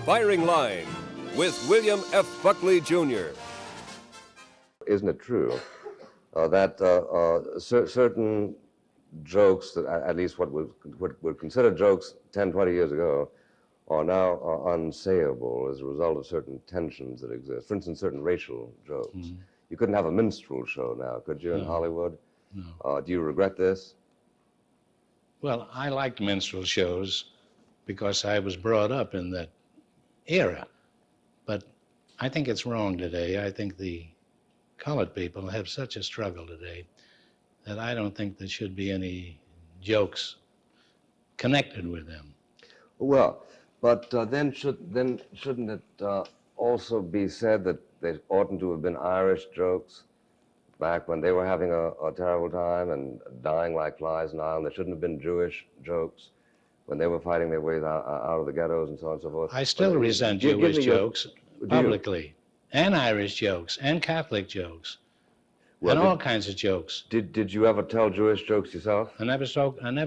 Firing Line with William F. Buckley Jr. Isn't it true that certain jokes, that at least what would consider jokes 10, 20 years ago, are now unsayable as a result of certain tensions that exist? For instance, certain racial jokes. Mm. You couldn't have a minstrel show now, could you, in No. Hollywood? No. Do you regret this? Well, I liked minstrel shows because I was brought up in that era. But I think it's wrong today. I think the colored people have such a struggle today that I don't think there should be any jokes connected with them. Well, but then shouldn't it also be said that they oughtn't to have been Irish jokes back when they were having a terrible time and dying like flies in Ireland? There shouldn't have been Jewish jokes when they were fighting their way out of the ghettos and so on and so forth. I still resent Jewish jokes publicly, and Irish jokes, and Catholic jokes, and all kinds of jokes. Did you ever tell Jewish jokes yourself? I never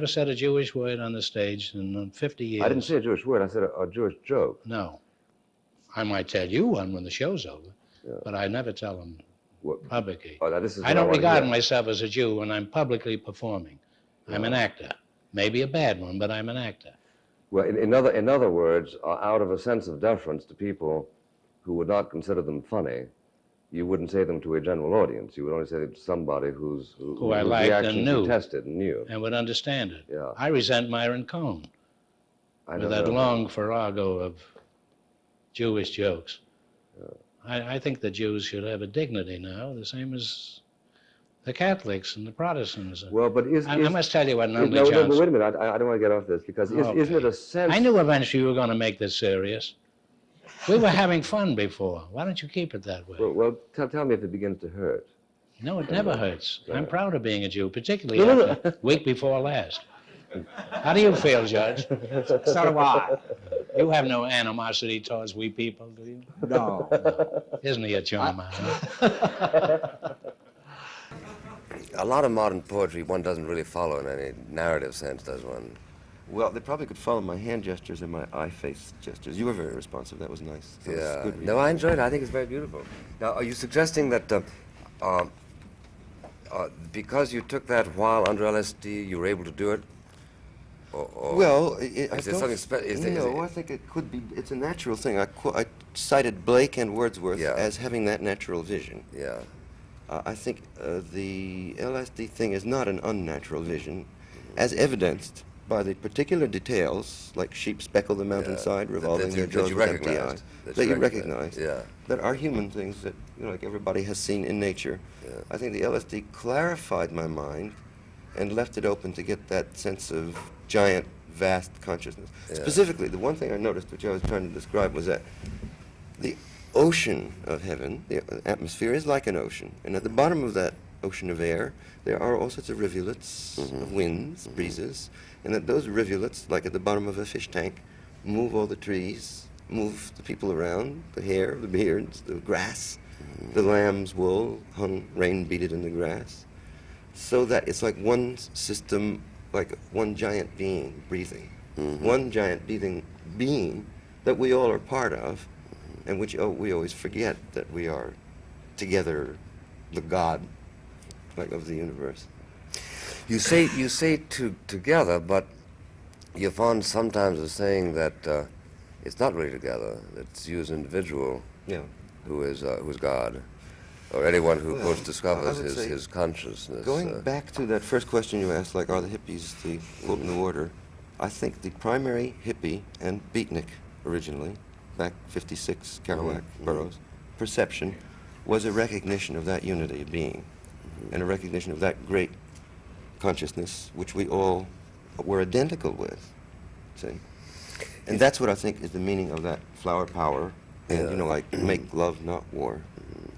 said a Jewish word on the stage in 50 years. I didn't say a Jewish word. I said a Jewish joke. No. I might tell you one when the show's over, Yeah. but I never tell them publicly. Oh, now this is I what don't wanna regard hear. myself as a Jew when I'm publicly performing. I'm an actor. Maybe a bad one, but I'm an actor. Well, in other words, out of a sense of deference to people who would not consider them funny, you wouldn't say them to a general audience. You would only say them to somebody whose I liked and reactions knew. you tested and knew. And would understand it. Yeah. I resent Myron Cohn I with don't that know. long farrago of Jewish jokes. I think the Jews should have a dignity now, the same as the Catholics and the Protestants. Well, but I must tell you what no, Nunnally Johnson... but wait a minute. I don't want to get off this because isn't it a sense... I knew eventually you were going to make this serious. We were having fun before. Why don't you keep it that way? Well, tell me if it begins to hurt. No, it never hurts. I'm proud of being a Jew, particularly No. after week before last. How do you feel, Judge? So do I. You have no animosity towards we people, do you? No. Isn't he a charmer? Huh? A lot of modern poetry one doesn't really follow in any narrative sense, does one? Well, they probably could follow my hand gestures and my eye-face gestures. You were very responsive. That was nice. That was good. No, I enjoyed it. I think it's very beautiful. Now, are you suggesting that because you took that while under LSD, you were able to do it? Well, is there something special? I think it could be. It's a natural thing. I cited Blake and Wordsworth as having that natural vision. Yeah. I think the LSD thing is not an unnatural vision, as evidenced by the particular details, like sheep speckle the mountainside, revolving their jaws with empty eyes, that you recognize, that are human things that like everybody has seen in nature. Yeah. I think the LSD clarified my mind and left it open to get that sense of giant, vast consciousness. Yeah. Specifically, the one thing I noticed, which I was trying to describe, was that the ocean of heaven, the atmosphere, is like an ocean. And at the bottom of that ocean of air, there are all sorts of rivulets, of winds, breezes, and that those rivulets, like at the bottom of a fish tank, move all the trees, move the people around, the hair, the beards, the grass, the lamb's wool hung rain-beaded in the grass, so that it's like one system, like one giant being breathing, one giant being that we all are part of, and which we always forget that we are together the God of the universe. You say together, but you're fond sometimes of saying that it's not really together. It's you as an individual who is God, or anyone who, of course, discovers his consciousness. Going back to that first question you asked, like, are the hippies the quote new order? I think the primary hippie and beatnik originally, back 56, Kerouac, Burroughs, perception was a recognition of that unity of being and a recognition of that great consciousness which we all were identical with, see? And that's what I think is the meaning of that flower power and, like, make love, not war.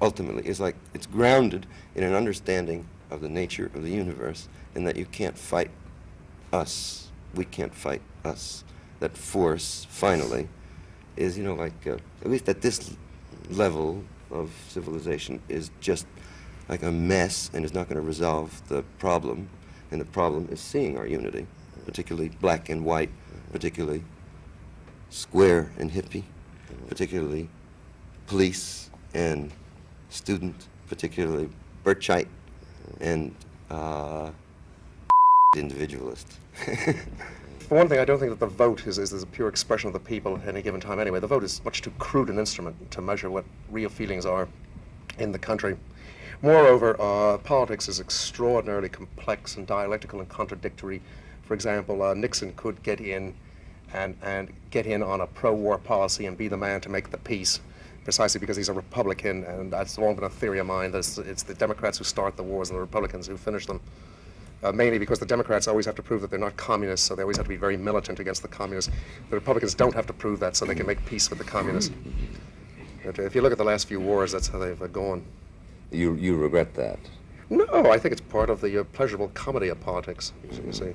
Ultimately, it's like it's grounded in an understanding of the nature of the universe and that you can't fight us. We can't fight us. That force, finally, is, at least at this level of civilization, is just like a mess and is not going to resolve the problem. And the problem is seeing our unity, particularly black and white, particularly square and hippie, particularly police and student, particularly Birchite, and individualist. For one thing, I don't think that the vote is a pure expression of the people at any given time anyway. The vote is much too crude an instrument to measure what real feelings are in the country. Moreover, politics is extraordinarily complex and dialectical and contradictory. For example, Nixon could get in and get in on a pro-war policy and be the man to make the peace, precisely because he's a Republican, and that's long been a theory of mine. It's the Democrats who start the wars and the Republicans who finish them. Mainly because the Democrats always have to prove that they're not communists, so they always have to be very militant against the communists. The Republicans don't have to prove that, so they can make peace with the communists. But if you look at the last few wars, that's how they've gone. You regret that? No, I think it's part of the pleasurable comedy of politics, you see.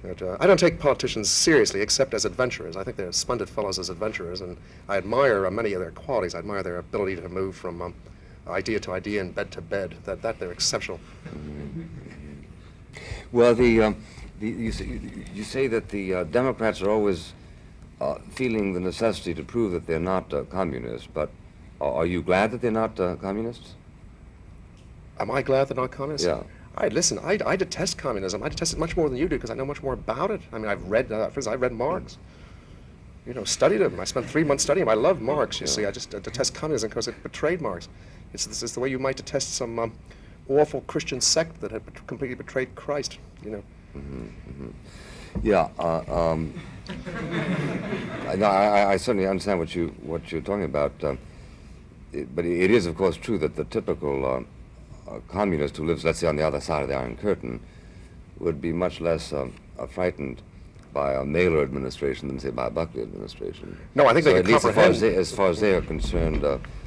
But, I don't take politicians seriously except as adventurers. I think they're splendid fellows as adventurers, and I admire many of their qualities. I admire their ability to move from idea to idea and bed to bed. That they're exceptional. Well, you say that the Democrats are always feeling the necessity to prove that they're not communists, but are you glad that they're not communists? Am I glad they're not communists? Yeah. Listen, I detest communism. I detest it much more than you do because I know much more about it. I mean, I've read, for instance, I've read Marx. You know, studied him. I spent 3 months studying him. I love Marx, you see. I just detest communism because it betrayed Marx. It's the way you might detest some awful Christian sect that had completely betrayed Christ, you know. Yeah. No, I certainly understand what you're talking about, but it is, of course, true that the typical communist who lives, let's say, on the other side of the Iron Curtain would be much less frightened by a Mailer administration than, say, by a Buckley administration. No, I think so they at can least comprehend. as far as they are concerned,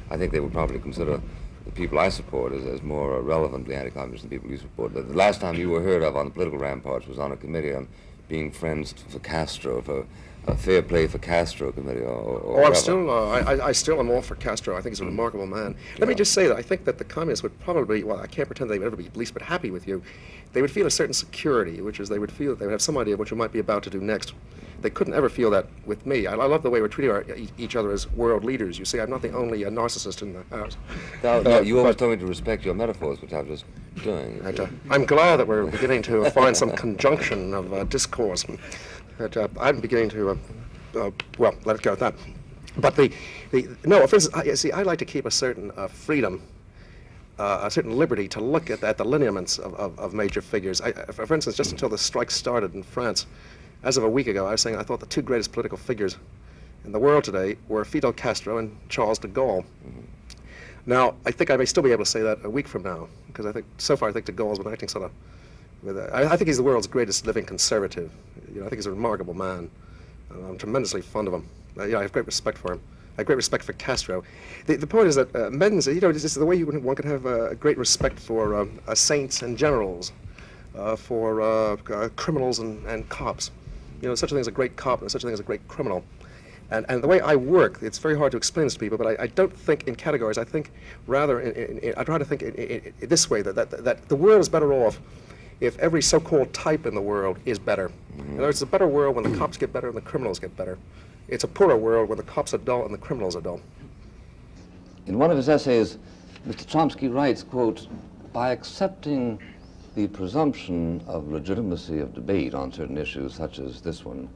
I think they would probably consider the people I support as more relevantly anti-communist than people you support. The last time you were heard of on the political ramparts was on a committee on being friends for Castro, for a fair play for Castro committee, or I'm still, I still am all for Castro. I think he's a remarkable man. Let me just say that I think that the communists would probably, well, I can't pretend they would ever be least but happy with you. They would feel a certain security, which is they would feel that they would have some idea of what you might be about to do next. They couldn't ever feel that with me. I love the way we're treating each other as world leaders. You see, I'm not the only narcissist in the house. No, you always told me to respect your metaphors, which I'm just doing. I'm glad that we're beginning to find some conjunction of discourse. I'm beginning to, well, let it go at that. But no, for instance, I like to keep a certain freedom, a certain liberty to look at the lineaments of major figures. For instance, just until the strike started in France, as of a week ago, I was saying I thought the two greatest political figures in the world today were Fidel Castro and Charles de Gaulle. Now, I think I may still be able to say that a week from now, because I think, so far, I think de Gaulle's been acting sort of, I think he's the world's greatest living conservative. You know, I think he's a remarkable man. I'm tremendously fond of him. I have great respect for him. I have great respect for Castro. The point is that men's, you know, it's just the way one can have a great respect for saints and generals, for criminals and cops. You know, such a thing as a great cop and such a thing as a great criminal. And the way I work, it's very hard to explain this to people, but I don't think in categories. I think rather, I try to think in this way, that the world is better off if every so-called type in the world is better. In other words, it's a better world when the cops get better and the criminals get better. It's a poorer world when the cops are dull and the criminals are dull. In one of his essays, Mr. Chomsky writes, quote, "By accepting the presumption of legitimacy of debate on certain issues such as this one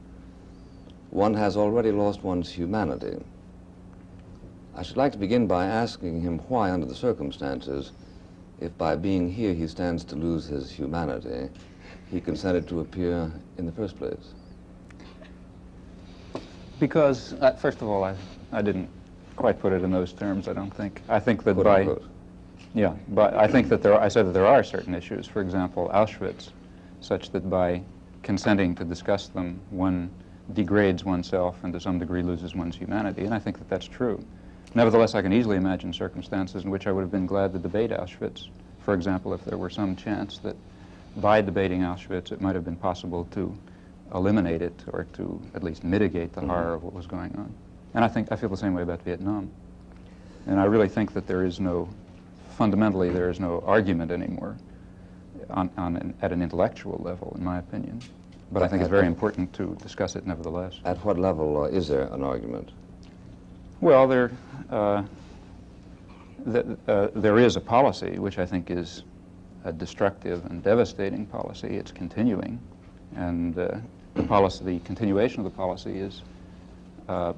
has already lost one's humanity." I should like to begin by asking him why, under the circumstances, if by being here he stands to lose his humanity, he consented to appear in the first place. Because, first of all, I didn't quite put it in those terms, I don't think. I think that Quote, by... unquote. Yeah, but I think that I said that there are certain issues, for example, Auschwitz, such that by consenting to discuss them, one degrades oneself and to some degree loses one's humanity, and I think that that's true. Nevertheless, I can easily imagine circumstances in which I would have been glad to debate Auschwitz. For example, if there were some chance that by debating Auschwitz it might have been possible to eliminate it or to at least mitigate the horror of what was going on. And I feel the same way about Vietnam. And I really think that fundamentally there is no argument anymore at an intellectual level, in my opinion. But I think it's very important to discuss it nevertheless. At what level is there an argument? Well, there is a policy which I think is a destructive and devastating policy. It's continuing, and the continuation of the policy is, to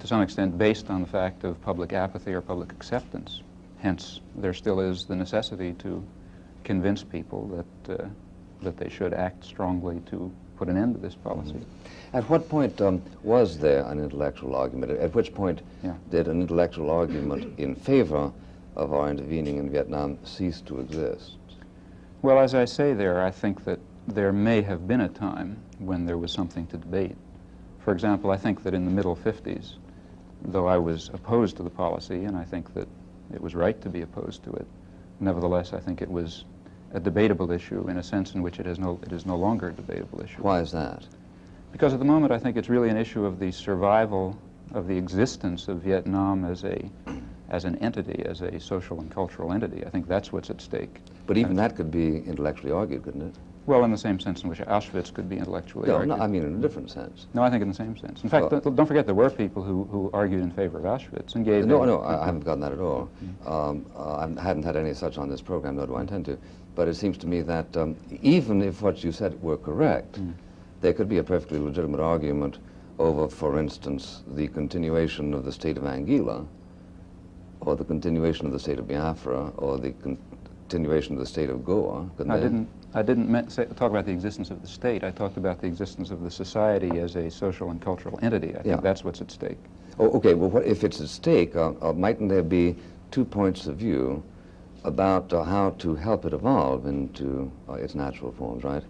some extent, based on the fact of public apathy or public acceptance. Hence, there still is the necessity to convince people that they should act strongly to put an end to this policy. At what point was there an intellectual argument? At which point did an intellectual argument in favor of our intervening in Vietnam cease to exist? Well, as I say there, I think that there may have been a time when there was something to debate. For example, I think that in the middle 50s, though I was opposed to the policy, and I think that it was right to be opposed to it, nevertheless, I think it was a debatable issue in a sense in which it is no longer a debatable issue. Why is that? Because at the moment, I think it's really an issue of the survival of the existence of Vietnam as an entity, as a social and cultural entity. I think that's what's at stake. But even that could be intellectually argued, couldn't it? Well, in the same sense in which Auschwitz could be intellectually argued. No, I mean in a different sense. No, I think in the same sense. In fact, don't forget there were people who argued in favor of Auschwitz and gave... No, I haven't gotten that at all. I hadn't had any such on this program, nor do I intend to. But it seems to me that even if what you said were correct, there could be a perfectly legitimate argument over, for instance, the continuation of the state of Anguilla, or the continuation of the state of Biafra, or the continuation of the state of Goa. I didn't talk about the existence of the state. I talked about the existence of the society as a social and cultural entity. I think that's what's at stake. Oh, okay, well, what, if it's at stake, mightn't there be 2 points of view about how to help it evolve into its natural forms, right?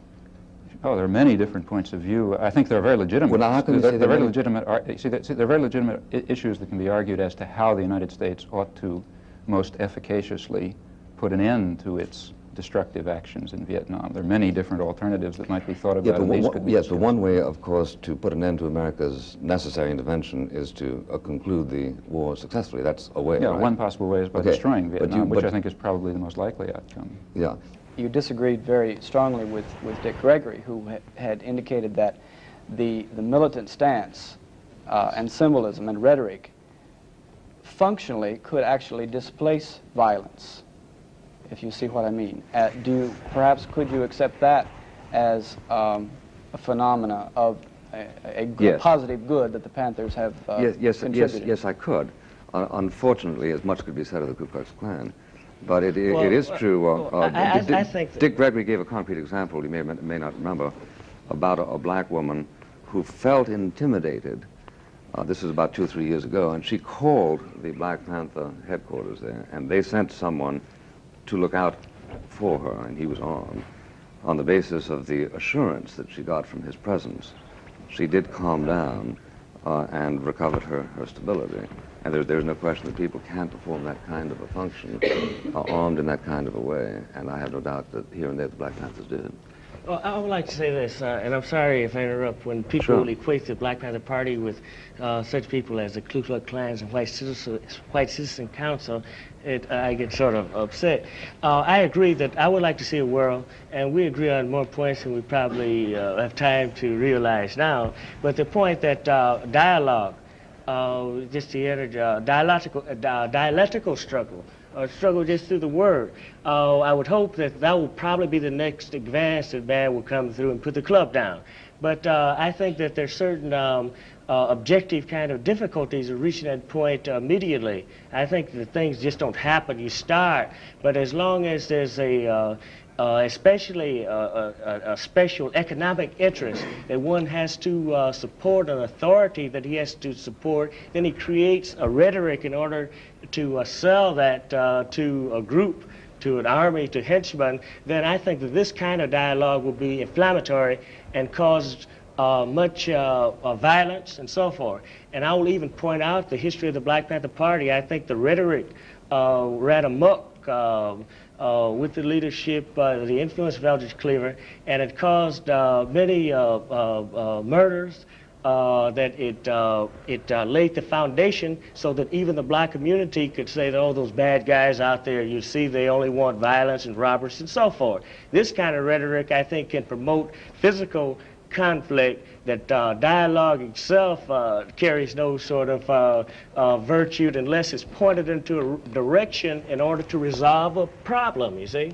Oh, there are many different points of view. I think they're very legitimate. Well, now how can you say they're very legitimate? They're very legitimate issues that can be argued as to how the United States ought to most efficaciously put an end to its destructive actions in Vietnam. There are many different alternatives that might be thought about. But one way, of course, to put an end to America's necessary intervention is to conclude the war successfully. That's a way, Yeah, right? one possible way is by destroying Vietnam, which I think is probably the most likely outcome. Yeah. You disagreed very strongly with Dick Gregory, who had indicated that the militant stance and symbolism and rhetoric functionally could actually displace violence, if you see what I mean. Could you accept that as a phenomena of a positive good that the Panthers have contributed? Yes, I could. Unfortunately, as much could be said of the Ku Klux Klan. But it is true. I think that Dick Gregory gave a concrete example, you may not remember, about a black woman who felt intimidated. This was about 2 or 3 years ago, and she called the Black Panther headquarters there, and they sent someone to look out for her, and he was armed, on the basis of the assurance that she got from his presence. She did calm down and recovered her stability. And there's no question that people can't perform that kind of a function armed in that kind of a way. And I have no doubt that here and there the Black Panthers did. Well, I would like to say this, and I'm sorry if I interrupt, when people will equate the Black Panther Party with such people as the Ku Klux Klans and White Citizen Council, I get sort of upset. I agree that I would like to see a world, and we agree on more points than we probably have time to realize now, but the point that dialogue, just the dialectical struggle, or struggle just through the word. I would hope that will probably be the next advance that man will come through and put the club down. But I think that there's certain objective kind of difficulties of reaching that point immediately. I think that things just don't happen. You start, but as long as there's especially a special economic interest that one has to support, an authority that he has to support, then he creates a rhetoric in order to sell that to a group, to an army, to henchmen. Then I think that this kind of dialogue will be inflammatory and cause much violence and so forth. And I will even point out the history of the Black Panther Party. I think the rhetoric ran amok with the leadership, the influence of Eldridge Cleaver, and it caused many murders, that it laid the foundation so that even the black community could say that, oh, those bad guys out there, you see, they only want violence and robbers and so forth. This kind of rhetoric, I think, can promote physical conflict, that dialogue itself carries no sort of virtue unless it's pointed into a direction in order to resolve a problem, you see?